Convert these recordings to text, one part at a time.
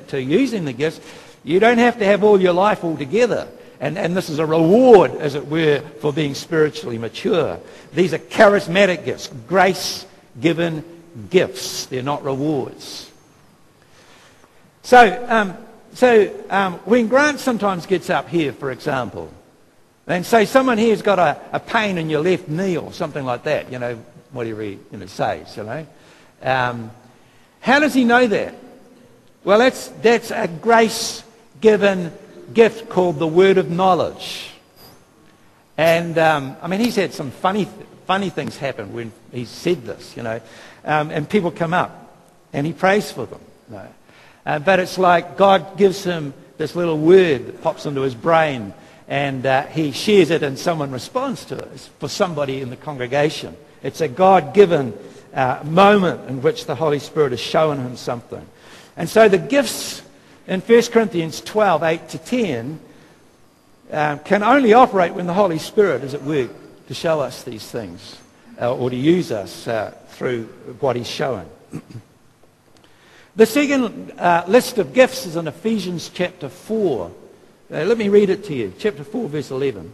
to using the gifts, you don't have to have all your life all together. And this is a reward, as it were, for being spiritually mature. These are charismatic gifts, grace-given gifts. They're not rewards. So when Grant sometimes gets up here, for example, and say someone here's got a pain in your left knee or something like that, whatever he says, how does he know that? Well, that's a grace-given gift called the word of knowledge. And he's had some funny things happen when he's said this, and people come up and he prays for them. But it's like God gives him this little word that pops into his brain, and he shares it and someone responds to it. It's for somebody in the congregation. It's a God-given moment in which the Holy Spirit has shown him something. And so the gifts in 1 Corinthians 12, 8 to 10, can only operate when the Holy Spirit is at work to show us these things, or to use us through what he's showing. The second list of gifts is in Ephesians chapter 4. Let me read it to you. Chapter 4, verse 11.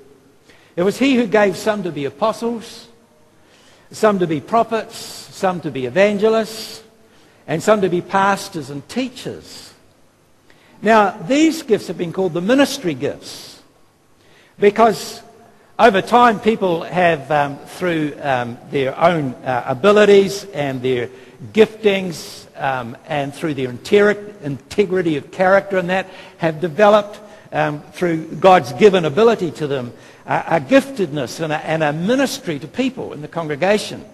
It was he who gave some to be apostles, some to be prophets, some to be evangelists, and some to be pastors and teachers. Now, these gifts have been called the ministry gifts because over time people have, through their own abilities and their giftings and through their integrity of character and that, have developed through God's given ability to them a giftedness and a ministry to people in the congregation.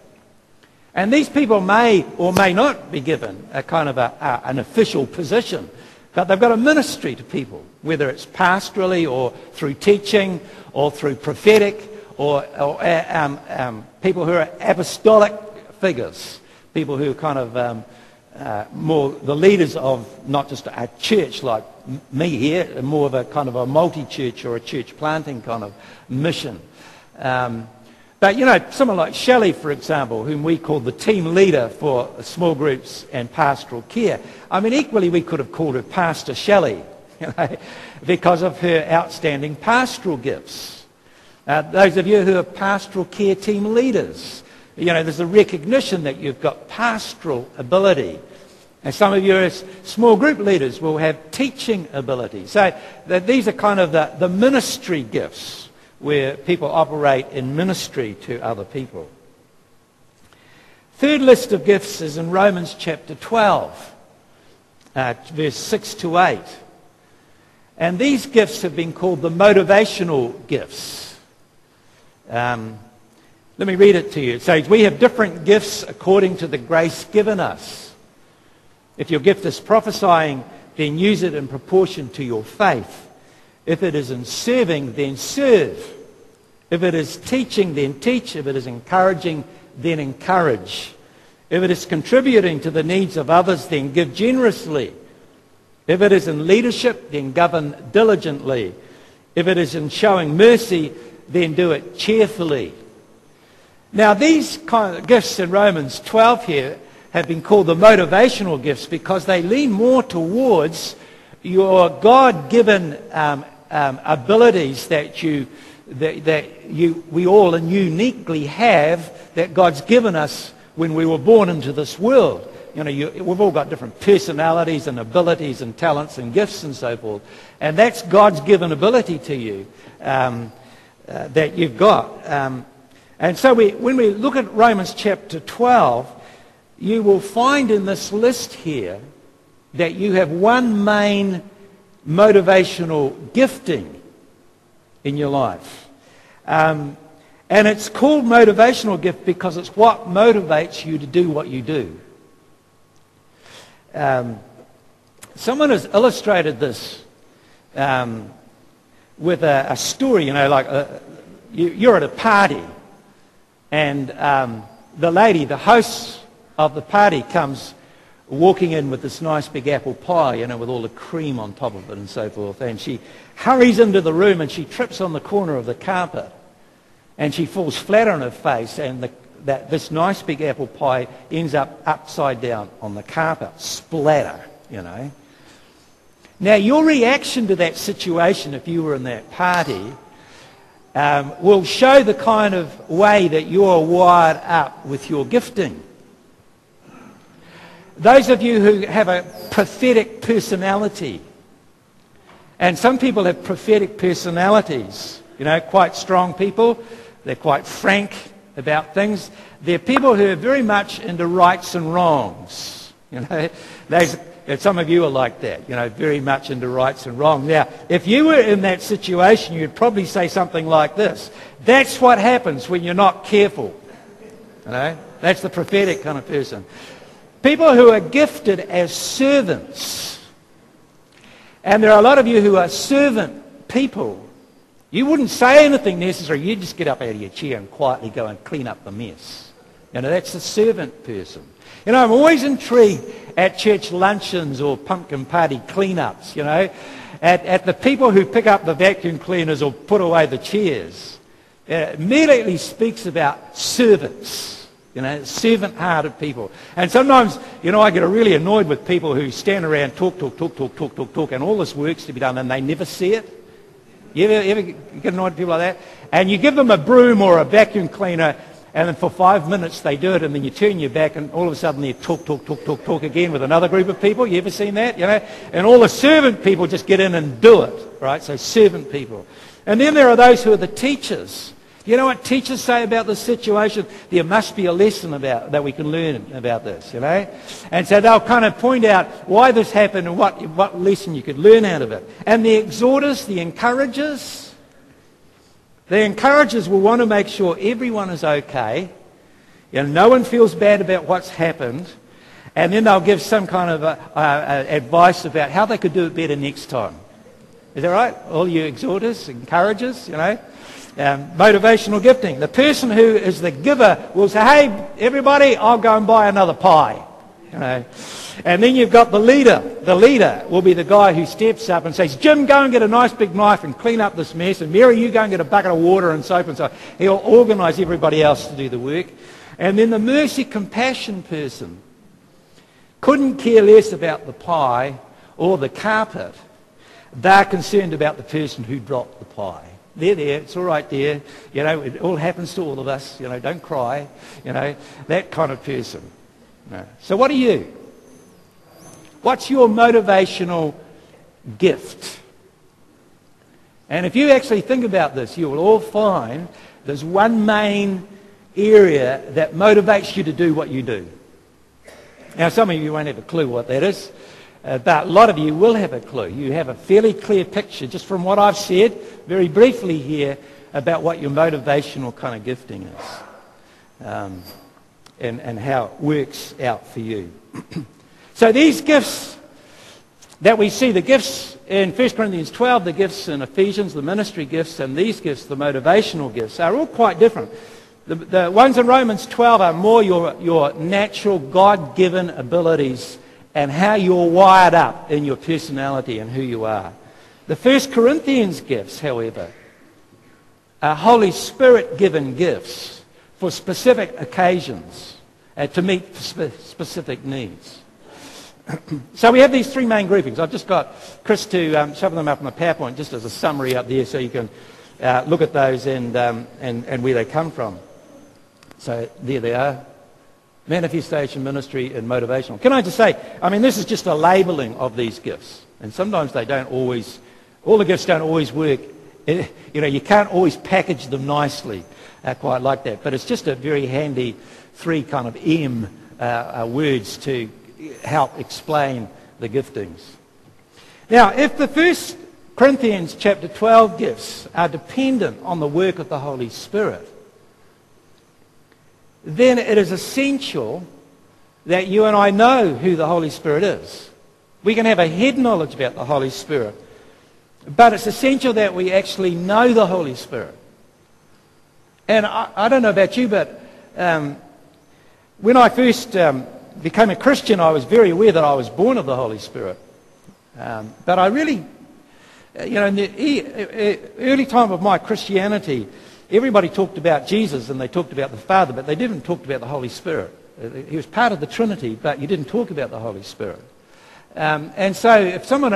And these people may or may not be given a kind of an official position, but they've got a ministry to people, whether it's pastorally or through teaching or through prophetic or people who are apostolic figures, people who are kind of more the leaders of not just a church like me here, more of a kind of a multi-church or a church planting kind of mission. But, someone like Shelley, for example, whom we call the team leader for small groups and pastoral care. Equally we could have called her Pastor Shelley, because of her outstanding pastoral gifts. Those of you who are pastoral care team leaders, there's a recognition that you've got pastoral ability. And some of you as small group leaders will have teaching ability. So these are kind of the ministry gifts, where people operate in ministry to other people. Third list of gifts is in Romans chapter 12, verse 6 to 8. And these gifts have been called the motivational gifts. Let me read it to you. It says, we have different gifts according to the grace given us. If your gift is prophesying, then use it in proportion to your faith. If it is in serving, then serve. If it is teaching, then teach. If it is encouraging, then encourage. If it is contributing to the needs of others, then give generously. If it is in leadership, then govern diligently. If it is in showing mercy, then do it cheerfully. Now, these kind of gifts in Romans 12 here have been called the motivational gifts because they lean more towards your God-given abilities that we all and uniquely have, that God's given us when we were born into this world. We've all got different personalities and abilities and talents and gifts and so forth, and that's God's given ability to you that you've got. And so when we look at Romans chapter 12, you will find in this list here that you have one main motivational gifting in your life. And it's called motivational gift because it's what motivates you to do what you do. Someone has illustrated this with a story, you're at a party and the lady, the host of the party, comes walking in with this nice big apple pie, with all the cream on top of it and so forth. And she hurries into the room and she trips on the corner of the carpet. And she falls flat on her face, and this nice big apple pie ends up upside down on the carpet. Splatter, Now, your reaction to that situation, if you were in that party, will show the kind of way that you're wired up with your gifting. Those of you who have a prophetic personality, and some people have prophetic personalities, quite strong people, they're quite frank about things. They're people who are very much into rights and wrongs. Some of you are like that, very much into rights and wrongs. Now, if you were in that situation, you'd probably say something like this: that's what happens when you're not careful. That's the prophetic kind of person. People who are gifted as servants, and there are a lot of you who are servant people. You wouldn't say anything necessary. You just get up out of your chair and quietly go and clean up the mess. That's the servant person. I'm always intrigued at church luncheons or pumpkin party cleanups, at the people who pick up the vacuum cleaners or put away the chairs. It immediately speaks about servants. Servant-hearted people. And sometimes, I get really annoyed with people who stand around, talk, and all this work's to be done, and they never see it. You ever get annoyed with people like that? And you give them a broom or a vacuum cleaner, and then for 5 minutes they do it, and then you turn your back, and all of a sudden they talk again with another group of people. You ever seen that? And all the servant people just get in and do it, right? So servant people. And then there are those who are the teachers. You know what teachers say about this situation? There must be a lesson that we can learn about this, And so they'll kind of point out why this happened and what lesson you could learn out of it. And the exhorters, the encouragers will want to make sure everyone is okay. No one feels bad about what's happened. And then they'll give some kind of advice about how they could do it better next time. Is that right? All you exhorters, encouragers, motivational gifting. The person who is the giver will say, hey, everybody, I'll go and buy another pie. And then you've got the leader. The leader will be the guy who steps up and says, Jim, go and get a nice big knife and clean up this mess. And Mary, you go and get a bucket of water and soap and so on. He'll organise everybody else to do the work. And then the mercy, compassion person couldn't care less about the pie or the carpet. They're concerned about the person who dropped the pie. They're there, it's all right there. It all happens to all of us. Don't cry. That kind of person. No. So what are you? What's your motivational gift? And if you actually think about this, you will all find there's one main area that motivates you to do what you do. Now, some of you won't have a clue what that is. But a lot of you will have a clue. You have a fairly clear picture, just from what I've said, very briefly here, about what your motivational kind of gifting is. And how it works out for you. So these gifts that we see, the gifts in 1 Corinthians 12, the gifts in Ephesians, the ministry gifts, and these gifts, the motivational gifts, are all quite different. The ones in Romans 12 are more your natural God-given abilities and how you're wired up in your personality and who you are. The 1 Corinthians gifts, however, are Holy Spirit-given gifts for specific occasions to meet specific needs. So we have these three main groupings. I've just got Chris to shove them up on the PowerPoint just as a summary up there so you can look at those and where they come from. So there they are. Manifestation, ministry, and motivational. Can I just say, this is just a labelling of these gifts. And sometimes they don't always, all the gifts don't always work. You can't always package them nicely quite like that. But it's just a very handy three kind of M words to help explain the giftings. Now, if the 1 Corinthians chapter 12 gifts are dependent on the work of the Holy Spirit, then it is essential that you and I know who the Holy Spirit is. We can have a head knowledge about the Holy Spirit, but it's essential that we actually know the Holy Spirit. And I don't know about you, but when I first became a Christian, I was very aware that I was born of the Holy Spirit. But I really, in the early time of my Christianity, everybody talked about Jesus and they talked about the Father, but they didn't talk about the Holy Spirit. He was part of the Trinity, but you didn't talk about the Holy Spirit. And so if someone